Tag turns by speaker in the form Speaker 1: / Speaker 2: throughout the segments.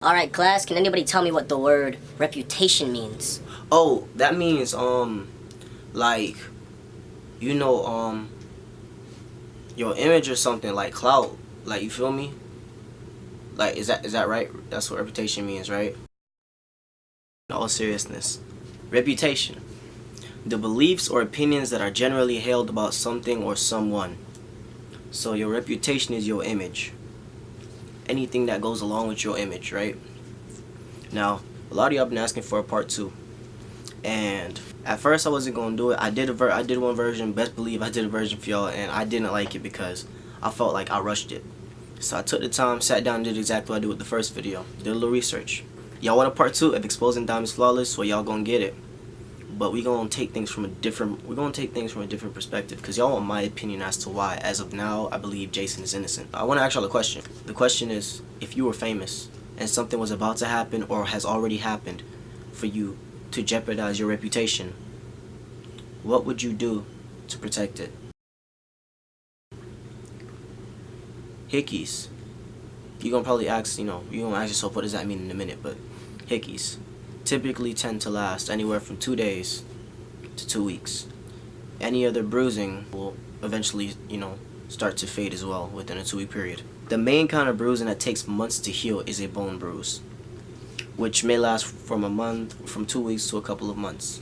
Speaker 1: Alright class, can anybody tell me what the word reputation means?
Speaker 2: Oh, that means like, you know, your image or something, like clout, like, you feel me? Like, is that right? That's what reputation means, right? In all seriousness, reputation, the beliefs or opinions that are generally held about something or someone. So your reputation is your image, anything that goes along with your image, right? Now, a lot of y'all been asking for a part 2, and at first I wasn't gonna do it. I did one version. Best believe I did a version for y'all, and I didn't like it because I felt like I rushed it. So I took the time, sat down, and did exactly what I did with the first video. Did a little research. Y'all want a part 2 of exposing DymondsFlawless? Well, y'all gonna get it. But we gonna take things from a different perspective, because y'all want my opinion as to why, as of now, I believe Jason is innocent. I want to ask y'all a question. The question is, if you were famous and something was about to happen or has already happened for you to jeopardize your reputation, what would you do to protect it? Hickeys. You're gonna probably ask, you're gonna ask yourself, what does that mean in a minute, but hickeys typically tend to last anywhere from 2 days to 2 weeks. Any other bruising will eventually, start to fade as well within a 2-week period. The main kind of bruising that takes months to heal is a bone bruise, which may last from a month, from 2 weeks to a couple of months.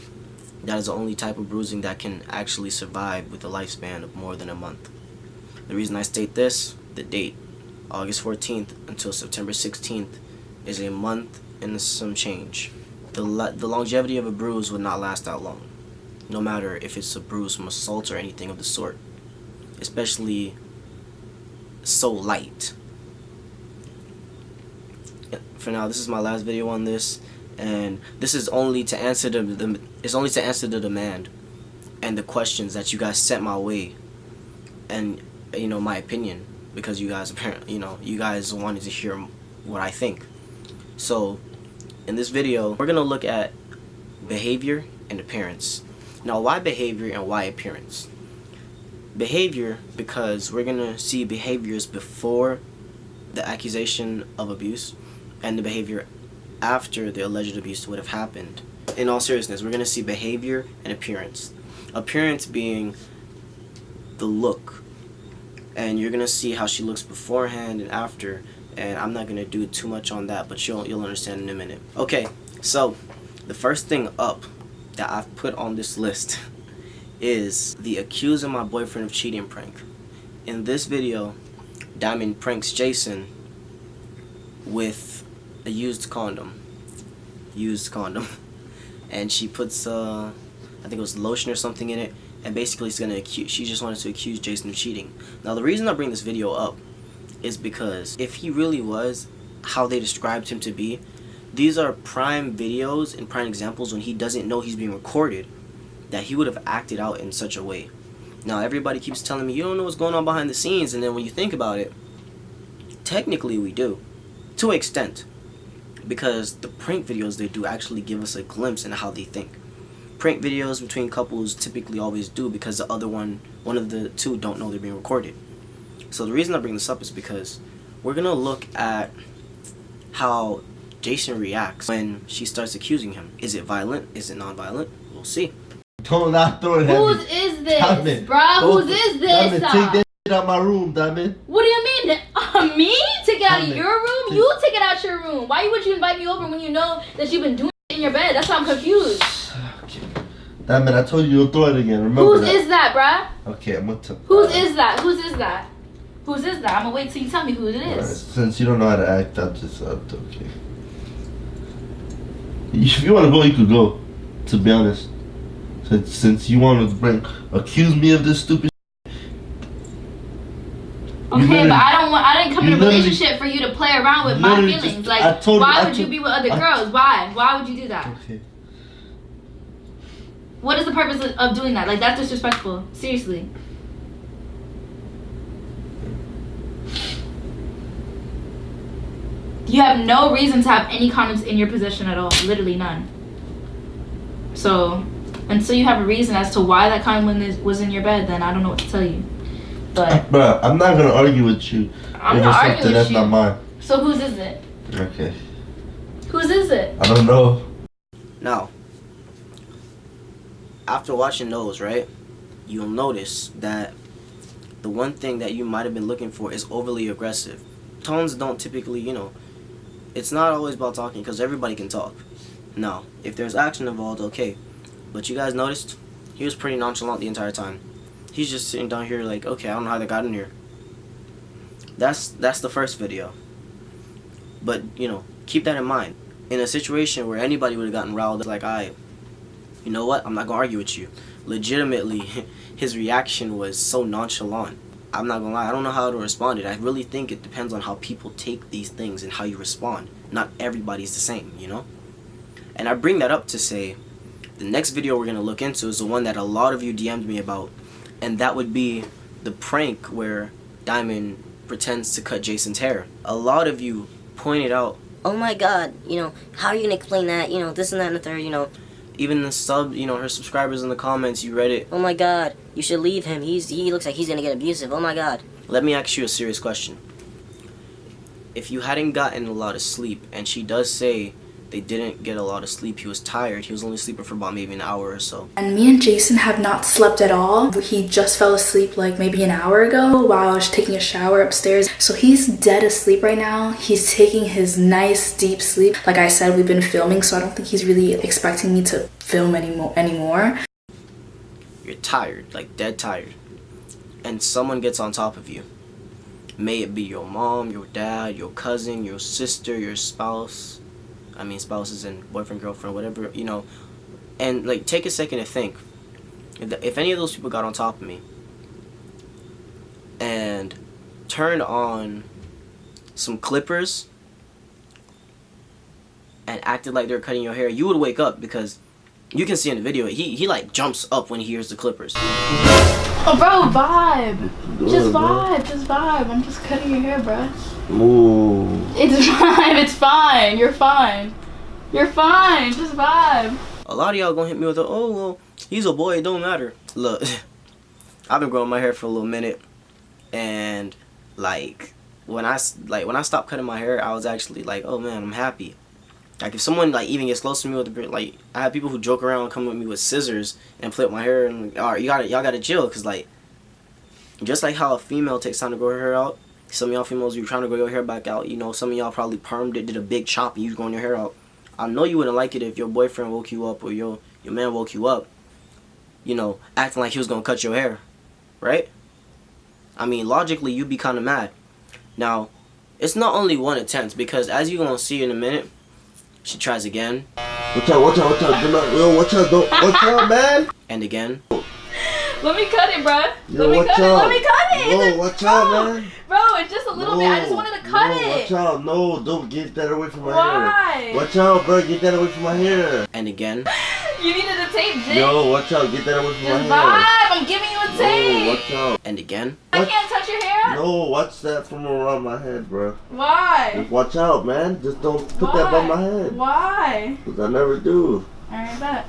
Speaker 2: That is the only type of bruising that can actually survive with a lifespan of more than a month. The reason I state this, the date, August 14th until September 16th, is a month and some change. The longevity of a bruise would not last that long, no matter if it's a bruise from assault or anything of the sort, especially so light. For now, this is my last video on this, and this is only to answer the demand and the questions that you guys sent my way, and my opinion, because you guys apparently you guys wanted to hear what I think. So in this video, we're gonna look at behavior and appearance. Now, why behavior and why appearance? Behavior, because we're gonna see behaviors before the accusation of abuse and the behavior after the alleged abuse would have happened. In all seriousness, we're gonna see behavior and appearance. Appearance being the look, and you're gonna see how she looks beforehand and after, and I'm not gonna do too much on that, but you'll understand in a minute. Okay, so the first thing up that I've put on this list is the accusing my boyfriend of cheating prank. In this video, Diamond pranks Jason with a used condom, and she puts I think it was lotion or something in it, and basically she just wanted to accuse Jason of cheating. Now, the reason I bring this video up is because if he really was how they described him to be, these are prime videos and prime examples when he doesn't know he's being recorded, that he would have acted out in such a way. Now, everybody keeps telling me you don't know what's going on behind the scenes, and then when you think about it, technically we do, to an extent, because the prank videos they do actually give us a glimpse into how they think. Prank videos between couples typically always do, because the other one of the two don't know they're being recorded. So the reason I bring this up is because we're gonna look at how Jason reacts when she starts accusing him. Is it violent? Is it non-violent? We'll see.
Speaker 3: Don't not throw it at me.
Speaker 4: Whose is this, bruh? Whose is this?
Speaker 3: Diamond, take that shit out my room, Diamond.
Speaker 4: What do you mean? Me? Take it out of your room? You take it out your room. Why would you invite me over when you know that you've been doing it in your bed? That's why I'm confused.
Speaker 3: Okay. Diamond, I told you you'll throw it again. Remember
Speaker 4: Whose
Speaker 3: that.
Speaker 4: is that, bruh?
Speaker 3: Okay, I'm gonna tell.
Speaker 4: Whose is that? Whose is that? Whose is that? I'm gonna wait till you tell me who it is.
Speaker 3: Right, since you don't know how to act, I'll just okay. If you want to go, you could go. To be honest, since you want to accuse me of this stupid.
Speaker 4: Okay, but I didn't come in a relationship for you to play around with my feelings. Like, why would you be with other girls? Why? Why would you do that?
Speaker 3: Okay.
Speaker 4: What is the purpose of doing that? Like, that's disrespectful. Seriously. You have no reason to have any condoms in your possession at all. Literally none. So, until you have a reason as to why that condom was in your bed, then I don't know what to tell you. But
Speaker 3: I'm not gonna argue with you.
Speaker 4: I'm not arguing with
Speaker 3: that's
Speaker 4: you.
Speaker 3: Not mine.
Speaker 4: So whose is it?
Speaker 3: Okay.
Speaker 4: Whose is it?
Speaker 3: I don't know.
Speaker 2: Now, after watching those, right, you'll notice that the one thing that you might have been looking for is overly aggressive. Tones don't typically, it's not always about talking because everybody can talk. Now, if there's action involved, okay. But you guys noticed he was pretty nonchalant the entire time. He's just sitting down here like, okay, I don't know how they got in here. That's the first video. But, keep that in mind. In a situation where anybody would have gotten riled, like, you know what? I'm not gonna argue with you. Legitimately, his reaction was so nonchalant. I'm not gonna lie, I don't know how to respond. I really think it depends on how people take these things and how you respond. Not everybody's the same, And I bring that up to say, the next video we're gonna look into is the one that a lot of you DM'd me about, and that would be the prank where Diamond pretends to cut Jason's hair. A lot of you pointed out,
Speaker 1: oh my god, how are you gonna explain that, this and that and the third,
Speaker 2: even the her subscribers in the comments, you read it.
Speaker 1: Oh my god, you should leave him, he looks like he's gonna get abusive, oh my god.
Speaker 2: Let me ask you a serious question. If you hadn't gotten a lot of sleep, and she does say they didn't get a lot of sleep, he was tired, he was only sleeping for about maybe an hour or so.
Speaker 5: And me and Jason have not slept at all. He just fell asleep like maybe an hour ago while I was taking a shower upstairs. So he's dead asleep right now. He's taking his nice deep sleep. Like I said, we've been filming, so I don't think he's really expecting me to film anymore.
Speaker 2: You're tired, like dead tired. And someone gets on top of you. May it be your mom, your dad, your cousin, your sister, your spouse. I mean, spouses and boyfriend, girlfriend, whatever, And, like, take a second to think. If any of those people got on top of me and turned on some clippers and acted like they're cutting your hair, you would wake up because you can see in the video, he like, jumps up when he hears the clippers.
Speaker 4: Oh, bro, vibe. Just vibe. I'm just cutting your hair, bro.
Speaker 3: Ooh.
Speaker 4: It's fine, it's fine. You're fine. You're fine, just vibe.
Speaker 2: A lot of y'all gonna hit me with oh, well, he's a boy, it don't matter. Look, I've been growing my hair for a little minute, and like when I stopped cutting my hair, I was actually like, oh man, I'm happy. Like if someone like even gets close to me with the like, I have people who joke around and come with me with scissors and flip my hair, and like, all right, y'all gotta chill, cause like just like how a female takes time to grow her hair out, some of y'all females, you're trying to grow your hair back out. Some of y'all probably permed it, did a big chop, and you growing your hair out. I know you wouldn't like it if your boyfriend woke you up or your man woke you up, acting like he was gonna cut your hair, right? I mean, logically, you'd be kind of mad. Now, it's not only one attempt, because as you're gonna see in a minute, she tries again.
Speaker 3: Watch out. Watch out, man.
Speaker 2: And again.
Speaker 4: Let me cut it, bro.
Speaker 3: Yo,
Speaker 4: Let me cut it.
Speaker 3: Yo, watch out, man.
Speaker 4: Bro, it's just a little bit. I just wanted to cut it.
Speaker 3: Watch out. No, don't get that away from my
Speaker 4: Why?
Speaker 3: hair. Watch out, bro. Get that away from my hair.
Speaker 2: And again.
Speaker 4: You needed a tape, Jay.
Speaker 3: Yo, watch out. Get that away from
Speaker 4: Just
Speaker 3: my hair.
Speaker 4: vibe. I'm giving you a tape.
Speaker 3: No, watch out.
Speaker 2: And again.
Speaker 4: I can't touch your hair?
Speaker 3: No, watch that from around my head, bro.
Speaker 4: Why?
Speaker 3: Just watch out, man. Just don't put that by my head.
Speaker 4: Why?
Speaker 3: Because I never do.
Speaker 4: Alright, bet.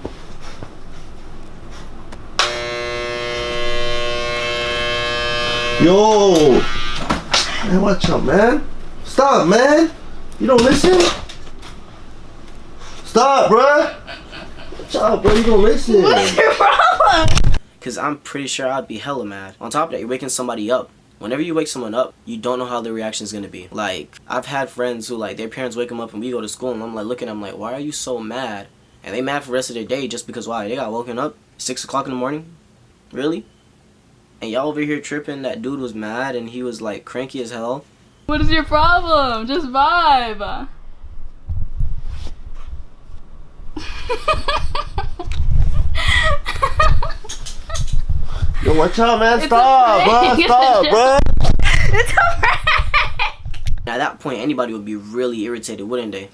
Speaker 3: Yo! Man, watch out, man. Stop, man. You don't listen? Stop, bruh. Watch out, bro. You don't listen.
Speaker 4: What's your problem?
Speaker 2: Because I'm pretty sure I'd be hella mad. On top of that, you're waking somebody up. Whenever you wake someone up, you don't know how their reaction is going to be. Like, I've had friends who, like, their parents wake them up and we go to school, and I'm, like, looking at them like, why are you so mad? And they mad for the rest of their day just because, why? They got woken up 6 o'clock in the morning? Really? And y'all over here tripping that dude was mad and he was, like, cranky as hell?
Speaker 4: What is your problem? Just vibe.
Speaker 3: Yo, watch out, man. Stop, bro. Stop, bro.
Speaker 4: It's a prank.
Speaker 2: At that point, anybody would be really irritated, wouldn't they?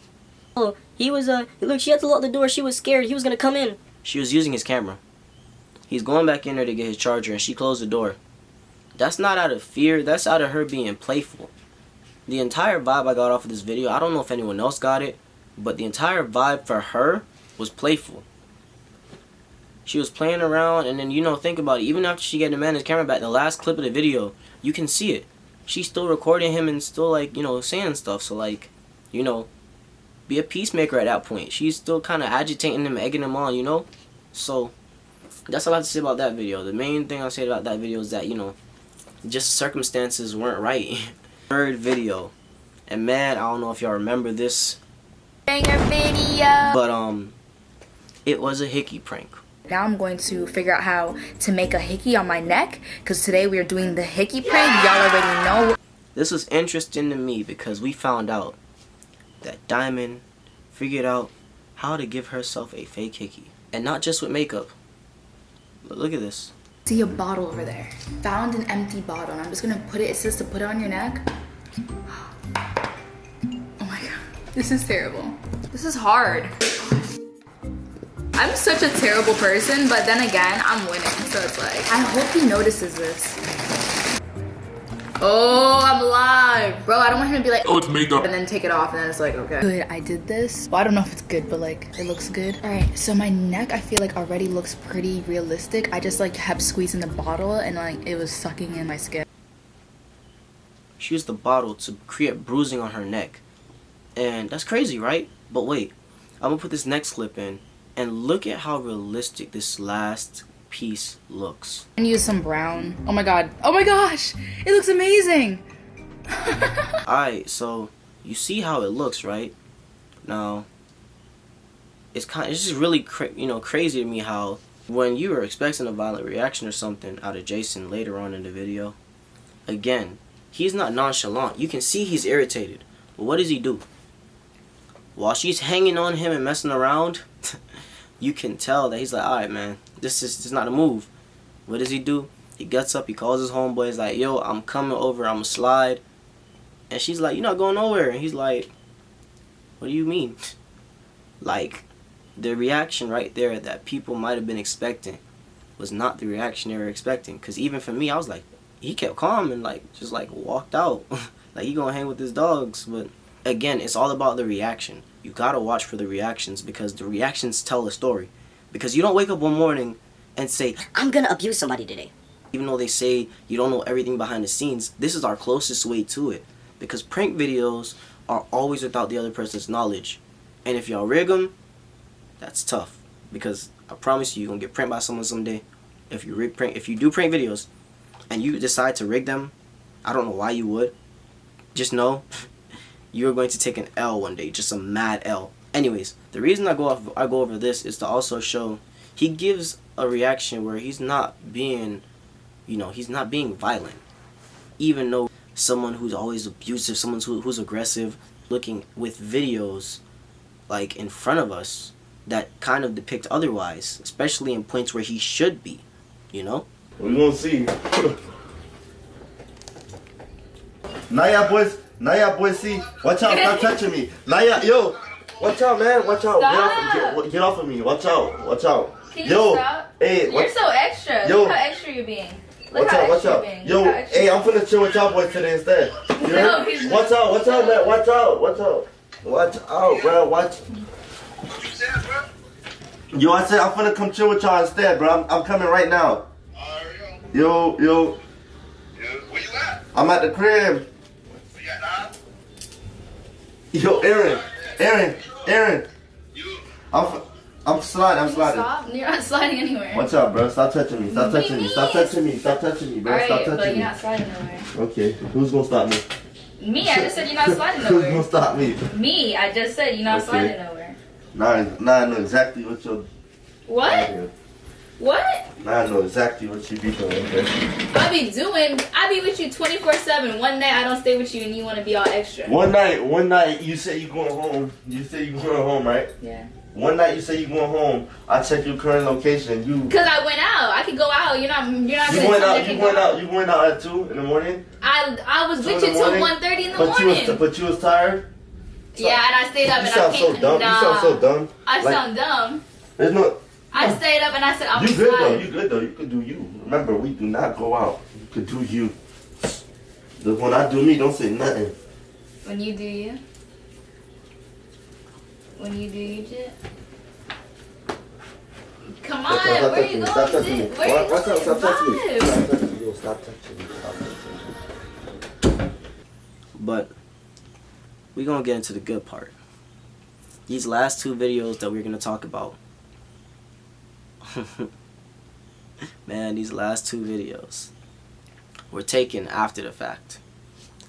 Speaker 1: Oh, he was, look, she had to lock the door, she was scared, he was gonna come in.
Speaker 2: She was using his camera. He's going back in there to get his charger and she closed the door. That's not out of fear, that's out of her being playful. The entire vibe I got off of this video, I don't know if anyone else got it, but the entire vibe for her was playful. She was playing around, and then, think about it. Even after she got the man his camera back, the last clip of the video, you can see it. She's still recording him and still, like, saying stuff. So, like, be a peacemaker at that point. She's still kind of agitating him, egging him on, you know? So, that's all I have to say about that video. The main thing I'll say about that video is that, you know, just circumstances weren't right. Third video. And man, I don't know if y'all remember this.
Speaker 5: Banger video.
Speaker 2: But, it was a hickey prank.
Speaker 5: Now I'm going to figure out how to make a hickey on my neck, because today we are doing the hickey prank. Y'all already know.
Speaker 2: This was interesting to me because we found out that Diamond figured out how to give herself a fake hickey. And not just with makeup. Look at this.
Speaker 5: See a bottle over there. Found an empty bottle. And I'm just gonna put it. It says to put it on your neck. Oh my god. This is terrible. This is hard. I'm such a terrible person, but then again, I'm winning. So it's like, I hope he notices this. Oh, I'm live. Bro, I don't want him to be like, oh, it's makeup. And then take it off and then it's like, okay. Good, I did this. Well, I don't know if it's good, but like, it looks good. All right, so my neck, I feel like already looks pretty realistic. I just like kept squeezing the bottle and like, it was sucking in my skin.
Speaker 2: She used the bottle to create bruising on her neck. And that's crazy, right? But wait, I'm gonna put this next clip in and look at how realistic this last piece looks.
Speaker 5: And use some brown. Oh my god. Oh my gosh! It looks amazing!
Speaker 2: Alright, so you see how it looks, right? Now, it's just really crazy to me how when you were expecting a violent reaction or something out of Jason later on in the video, again, he's not nonchalant. You can see he's irritated. But what does he do? While she's hanging on him and messing around, you can tell that he's like, alright man, this is not a move. What does he do? He gets up, he calls his homeboy, he's like, yo, I'm coming over, I'm gonna slide. And she's like, you're not going nowhere. And he's like, what do you mean? Like, the reaction right there that people might have been expecting was not the reaction they were expecting. Because even for me, I was like, he kept calm and like just like walked out. Like, he gonna hang with his dogs. But again, it's all about the reaction. You gotta watch for the reactions, because the reactions tell a story. Because you don't wake up one morning and say,
Speaker 1: I'm gonna abuse somebody today.
Speaker 2: even though they say you don't know everything behind the scenes, this is our closest way to it. Because prank videos are always without the other person's knowledge. And if y'all rig them, that's tough. Because I promise you're gonna get pranked by someone someday. If you do prank videos and you decide to rig them, I don't know why you would. Just know you're going to take an L one day, just a mad L. Anyways, the reason I go over this is to also show he gives a reaction where he's not being, he's not being violent. Even though someone who's always abusive, someone who's aggressive, looking with videos like in front of us that kind of depict otherwise, especially in points where he should be,
Speaker 3: We gonna see. Now y'all boys see. Watch out, stop touching me. Now yo, watch out, man, watch out. Get off of me, watch out.
Speaker 4: Can you stop?
Speaker 3: Hey,
Speaker 4: you're so extra.
Speaker 3: Yo,
Speaker 4: look how extra you're being.
Speaker 3: Watch out. Yo, hey, I'm finna chill with y'all boys today instead.
Speaker 4: No, he's
Speaker 3: watch out, man, watch out, bro, watch. Yo, I said I'm finna come chill with y'all instead, bro. I'm coming right now. Yo.
Speaker 6: Where you at?
Speaker 3: I'm at the crib.
Speaker 6: Where you at now?
Speaker 3: Yo, Aaron. I'm sliding.
Speaker 4: Stop. You're not sliding anywhere.
Speaker 3: Watch out, bro. Stop touching me, bro.
Speaker 4: Alright,
Speaker 3: Stop touching
Speaker 4: but you're
Speaker 3: me.
Speaker 4: not sliding nowhere.
Speaker 3: Okay, who's gonna stop me?
Speaker 4: Me, I just said you're not sliding
Speaker 3: Who's
Speaker 4: nowhere.
Speaker 3: gonna stop me?
Speaker 4: Me, I just said you're not
Speaker 3: Okay.
Speaker 4: sliding nowhere.
Speaker 3: Now I know exactly what you're.
Speaker 4: What? What?
Speaker 3: Now I know exactly what you be doing. Okay?
Speaker 4: I be with you 24/7. One night I don't stay with you and you want to be all extra.
Speaker 3: One night you say you going home. Right?
Speaker 4: Yeah.
Speaker 3: One night you say you going home. I check your current location.
Speaker 4: Cause I went out. I could go out. You're not.
Speaker 3: You went out at 2 in the morning.
Speaker 4: I was with you till 1:30 in the morning.
Speaker 3: But you was tired.
Speaker 4: Yeah, and I stayed up
Speaker 3: You
Speaker 4: and
Speaker 3: sound
Speaker 4: I came.
Speaker 3: so dumb.
Speaker 4: Nah,
Speaker 3: You sound so dumb.
Speaker 4: I sound dumb.
Speaker 3: There's no.
Speaker 4: I stayed up and I said I'm
Speaker 3: You good
Speaker 4: sliding.
Speaker 3: though. You could do you. Remember, we do not go out. You could do you. When I do me, don't say nothing.
Speaker 4: When you do you. When you do you, Jit. Come on, where are you going?
Speaker 3: Stop touching me.
Speaker 4: Where are you going?
Speaker 3: Stop touching me.
Speaker 4: Vibe.
Speaker 3: Stop touching me.
Speaker 2: but we're gonna get into the good part. these last two videos that we're gonna talk about. Man, these last two videos were taken after the fact.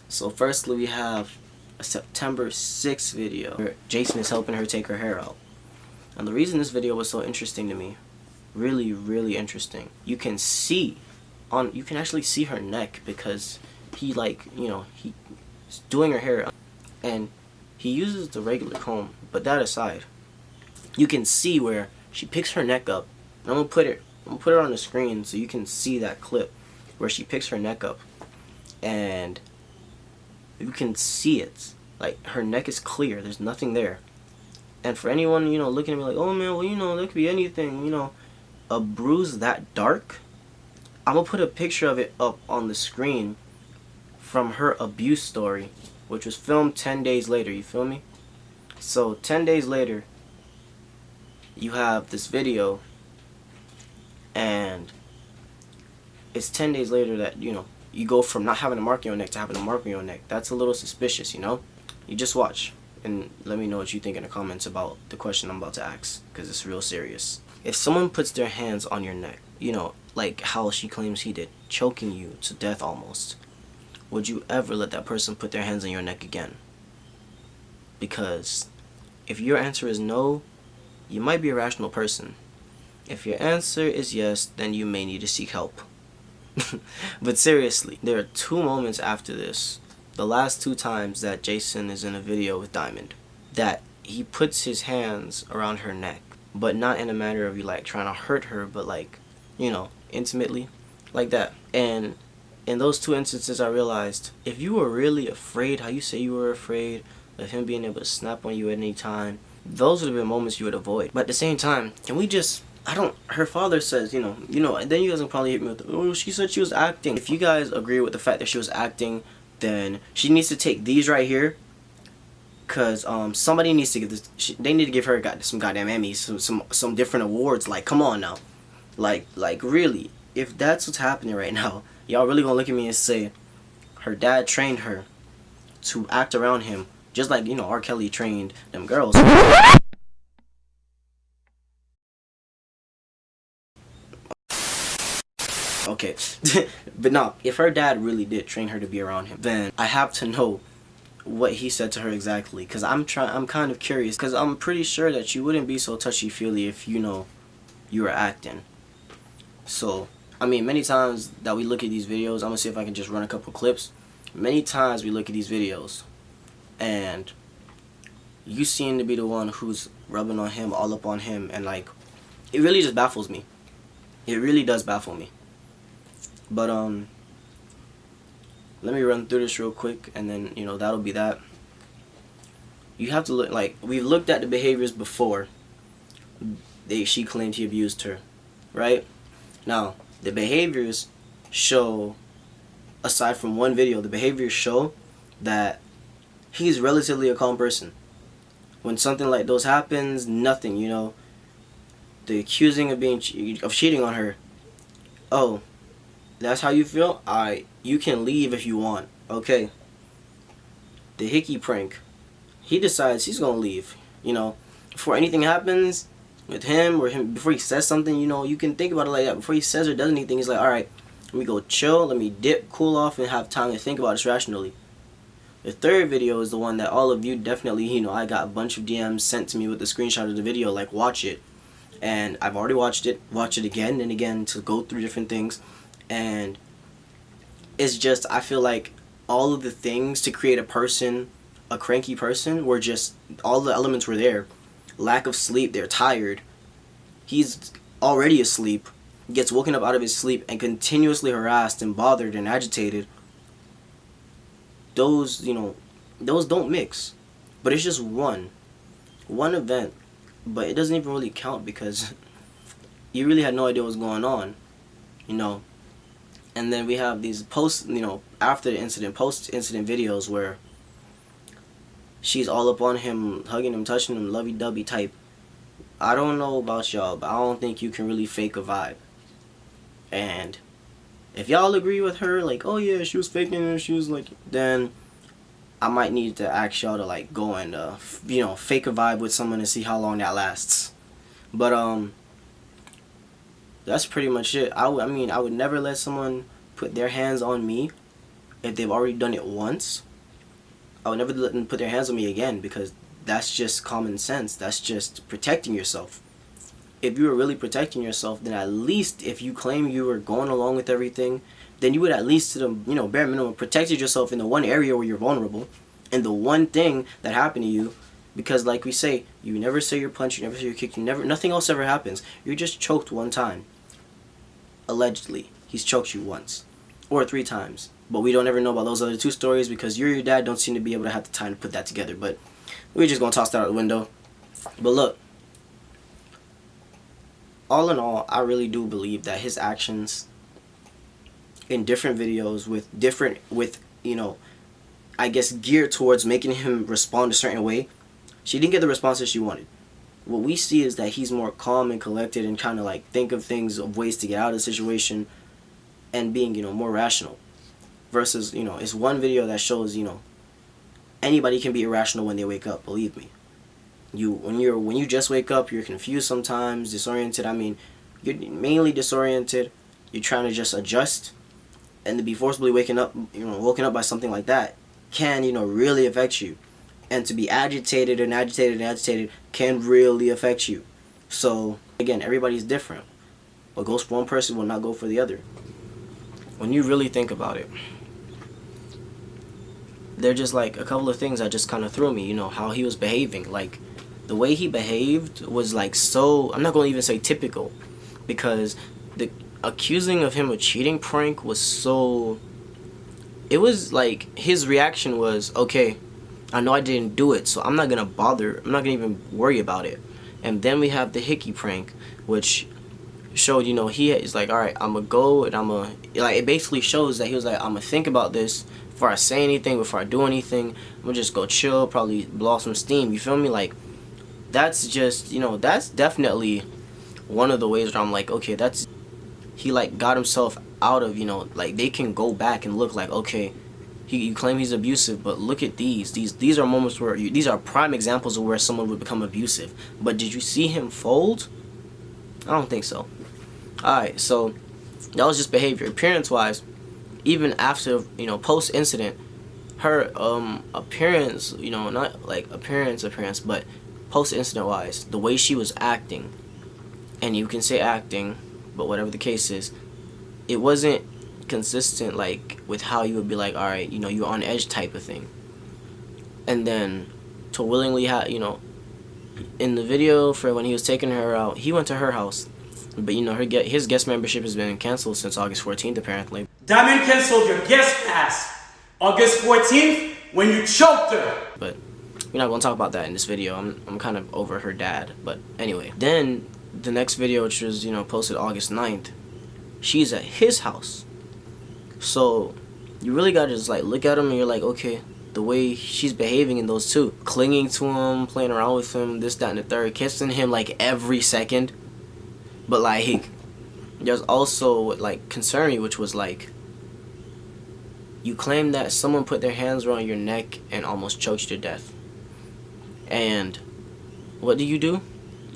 Speaker 2: So firstly, we have a September 6th video where Jason is helping her take her hair out. And the reason this video was so interesting to me, really, really interesting, you can actually see her neck, because he, like, you know, he's doing her hair and he uses the regular comb. But that aside, you can see where she picks her neck up. And I'm gonna put it on the screen so you can see that clip where she picks her neck up, and you can see it. Like, her neck is clear, there's nothing there. And for anyone, you know, looking at me like, oh man, well, you know, there could be anything, you know, a bruise that dark, I'm gonna put a picture of it up on the screen from her abuse story, which was filmed 10 days later, you feel me? So 10 days later, you have this video, and it's 10 days later that, you know, you go from not having a mark on your neck to having a mark on your neck. That's a little suspicious, you know? You just watch and let me know what you think in the comments about the question I'm about to ask, because it's real serious. If someone puts their hands on your neck, you know, like how she claims he did, choking you to death almost, would you ever let that person put their hands on your neck again? Because if your answer is no, you might be a rational person. If your answer is yes, then you may need to seek help. But seriously, there are two moments after this, the last two times that Jason is in a video with Diamond, that he puts his hands around her neck, but not in a manner of you like trying to hurt her, but like, you know, intimately, like that. And in those two instances, I realized, if you were really afraid, how you say you were afraid of him being able to snap on you at any time, those would have been moments you would avoid. But at the same time, can we just, her father says, you know, and then you guys will probably hit me with, oh, she said she was acting. If you guys agree with the fact that she was acting, then she needs to take these right here, because somebody needs to give this, they need to give her some goddamn Emmys, some different awards. Like, come on now, like really, if that's what's happening right now, y'all really gonna look at me and say her dad trained her to act around him just like, you know, R. Kelly trained them girls. Okay. But no, if her dad really did train her to be around him, then I have to know what he said to her exactly, because I'm kind of curious, because I'm pretty sure that you wouldn't be so touchy-feely if, you know, you were acting. So, I mean, many times that we look at these videos, I'm gonna see if I can just run a couple clips. Many times we look at these videos and you seem to be the one who's rubbing on him, all up on him, and like, it really just baffles me. It really does baffle me. But let me run through this real quick, and then, you know, that'll be that. You have to look, like, we've looked at the behaviors before she claimed he abused her, right? Now, the behaviors show, aside from one video, the behaviors show that he's relatively a calm person. When something like those happens, nothing, you know, the accusing of cheating on her, oh, that's how you feel? Alright, you can leave if you want. Okay. The hickey prank, he decides he's gonna leave. You know, before anything happens with him, before he says something, you know, you can think about it like that. Before he says or does anything, he's like, alright, let me go chill, let me dip, cool off, and have time to think about this rationally. The third video is the one that all of you definitely, you know, I got a bunch of DMs sent to me with the screenshot of the video, like, watch it. And I've already watch it again and again to go through different things. And it's just, I feel like all of the things to create a cranky person, were just, all the elements were there. Lack of sleep, they're tired. He's already asleep, gets woken up out of his sleep and continuously harassed and bothered and agitated. Those, you know, those don't mix. But it's just one event. But it doesn't even really count, because you really had no idea what's going on, you know. And then we have these after the incident, post-incident videos where she's all up on him, hugging him, touching him, lovey-dovey type. I don't know about y'all, but I don't think you can really fake a vibe. And if y'all agree with her, like, oh yeah, she was faking it, she was like, then I might need to ask y'all to like go and you know, fake a vibe with someone and see how long that lasts. But that's pretty much it. I mean, I would never let someone put their hands on me if they've already done it once. I would never let them put their hands on me again, because that's just common sense. That's just protecting yourself. If you were really protecting yourself, then at least if you claim you were going along with everything, then you would at least, to the, you know, bare minimum, protected yourself in the one area where you're vulnerable, and the one thing that happened to you. Because like we say, you never say you're punched, you never say you're kicked, nothing else ever happens. You're just choked one time. Allegedly, he's choked you once or 3 times, but we don't ever know about those other 2 stories, because you or your dad don't seem to be able to have the time to put that together. But we're just gonna toss that out the window. But look, all in all, I really do believe that his actions in different videos with you know, I guess geared towards making him respond a certain way, she didn't get the responses she wanted. What we see is that he's more calm and collected and kind of like think of things, of ways to get out of the situation, and being, you know, more rational. Versus, you know, it's one video that shows, you know, anybody can be irrational when they wake up, believe me. When you just wake up, you're confused sometimes, disoriented. I mean, you're mainly disoriented. You're trying to just adjust, and to be forcibly woken up by something like that can, you know, really affect you. And to be agitated can really affect you. So again, everybody's different. What goes for one person will not go for the other. When you really think about it, they're just like a couple of things that just kind of threw me. You know, how he was behaving. Like, the way he behaved was like so, I'm not going to even say typical, because the accusing of him of cheating prank was so, it was like his reaction was, okay, I know I didn't do it, so I'm not going to bother, I'm not going to even worry about it. And then we have the hickey prank, which showed, you know, he is like, alright, I'm going to go and I'm going to, like, it basically shows that he was like, I'm going to think about this before I say anything, before I do anything. I'm going to just go chill, probably blow off some steam, you feel me? Like, that's just, you know, that's definitely one of the ways where I'm like, okay, that's, he like got himself out of, you know, like they can go back and look like, okay, you claim he's abusive, but look at these are moments where these are prime examples of where someone would become abusive. But did you see him fold? I don't think so. Alright, so that was just behavior. Appearance wise, even after, you know, post incident, her appearance, you know, not like appearance, but post incident wise, the way she was acting, and you can say acting, but whatever the case is, it wasn't consistent like with how you would be like, alright, you know, you're on edge type of thing. And then to willingly have, you know, in the video for when he was taking her out, he went to her house, but you know, his guest membership has been canceled since August 14th apparently.
Speaker 7: Diamond canceled your guest pass August 14th when you choked her.
Speaker 2: But we're not gonna talk about that in this video. I'm kind of over her dad. But anyway, then the next video, which was, you know, posted August 9th, she's at his house. So you really gotta just like look at him and you're like, okay, the way she's behaving in those two, clinging to him, playing around with him, this, that, and the third, kissing him like every second. But like, there's also what like concerned me, which was like, you claim that someone put their hands around your neck and almost choked you to death. And what do?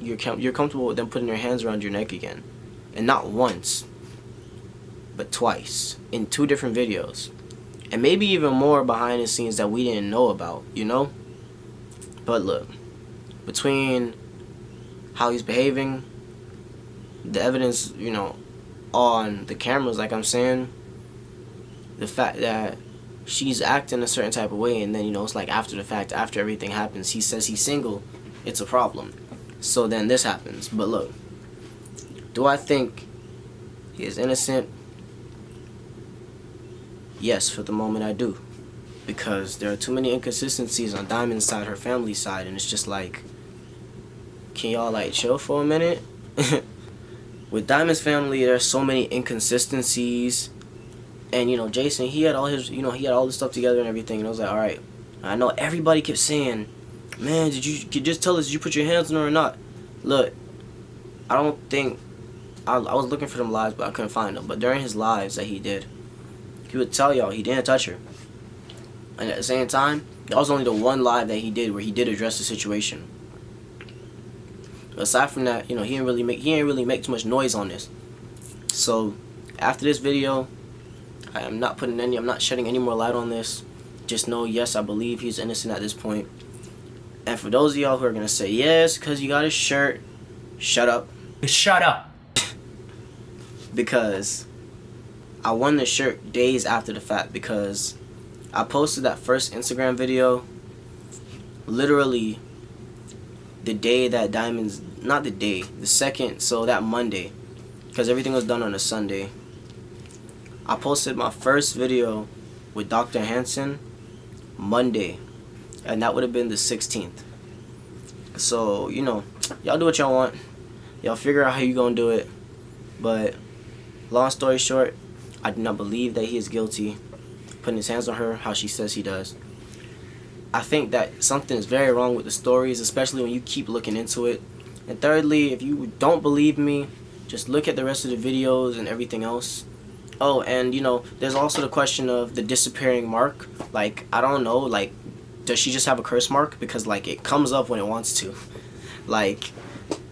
Speaker 2: You're comfortable with them putting their hands around your neck again. And not once, but twice, in 2 different videos. And maybe even more behind the scenes that we didn't know about, you know? But look, between how he's behaving, the evidence, you know, on the cameras, like I'm saying, the fact that she's acting a certain type of way, and then, you know, it's like after the fact, after everything happens, he says he's single, it's a problem. So then this happens. But look, do I think he is innocent? Yes, for the moment I do. Because there are too many inconsistencies on Diamond's side, her family's side, and it's just like, can y'all like chill for a minute? With Diamond's family, there's so many inconsistencies. And, you know, Jason, he had all his, you know, he had all this stuff together and everything. And I was like, alright. I know everybody kept saying, man, could you just tell us, did you put your hands on her or not? Look, I don't think, I was looking for them lives, but I couldn't find them. But during his lives that he did, he would tell y'all he didn't touch her. And at the same time, that was only the one live that he did where he did address the situation. Aside from that, you know, he didn't really make too much noise on this. So after this video, I'm not shedding any more light on this. Just know, yes, I believe he's innocent at this point. And for those of y'all who are gonna say yes because you got a shirt, shut up.
Speaker 7: Shut up.
Speaker 2: Because I won the shirt days after the fact, because I posted that first Instagram video literally the day that Diamonds, not the day, the second, so that Monday, because everything was done on a Sunday. I posted my first video with Dr. Hansen Monday, and that would have been the 16th. So, you know, y'all do what y'all want. Y'all figure out how you gonna do it. But long story short, I do not believe that he is guilty, putting his hands on her how she says he does. I think that something is very wrong with the stories, especially when you keep looking into it. And thirdly, if you don't believe me, just look at the rest of the videos and everything else. Oh, and you know, there's also the question of the disappearing mark. Like, I don't know, like, does she just have a curse mark? Because, like, it comes up when it wants to. Like,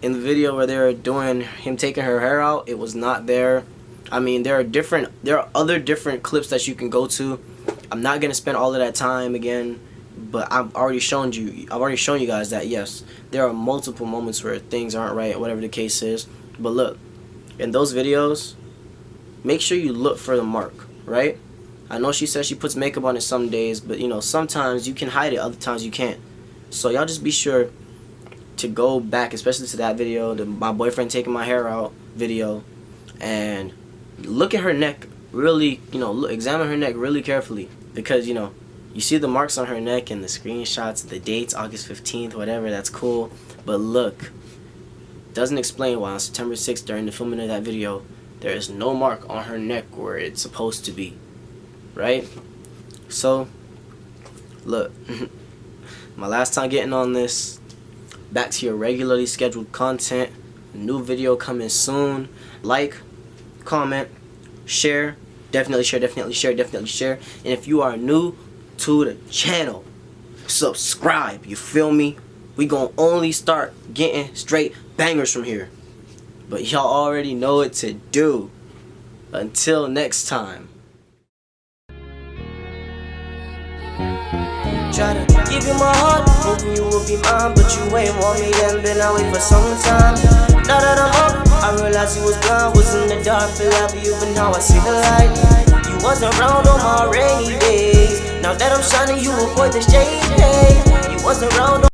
Speaker 2: in the video where they were doing him taking her hair out, it was not there. I mean, there are other different clips that you can go to. I'm not gonna spend all of that time again, but I've already shown you guys that yes, there are multiple moments where things aren't right, whatever the case is. But look, in those videos, make sure you look for the mark, right? I know she says she puts makeup on it some days, but you know, sometimes you can hide it, other times you can't. So y'all just be sure to go back, especially to that video, my boyfriend taking my hair out video, and look at her neck really, you know, examine her neck really carefully, because you know, you see the marks on her neck and the screenshots, the dates, August 15th, whatever, that's cool. But look, doesn't explain why on September 6th during the filming of that video, there is no mark on her neck where it's supposed to be, right? So, look, my last time getting on this, back to your regularly scheduled content, new video coming soon. Like, comment, share, definitely share, definitely share, definitely share. And if you are new to the channel, subscribe, you feel me? We gonna only start getting straight bangers from here. But y'all already know what to do. Until next time.
Speaker 8: Try to give you my heart, hoping you will be mine, but you ain't want me and been away for some time. Now that I'm up, I realized you was blind, was in the dark, feel like you, but now I see the light. You wasn't around on my rainy days. Now that I'm shining, you avoid the shade. You wasn't around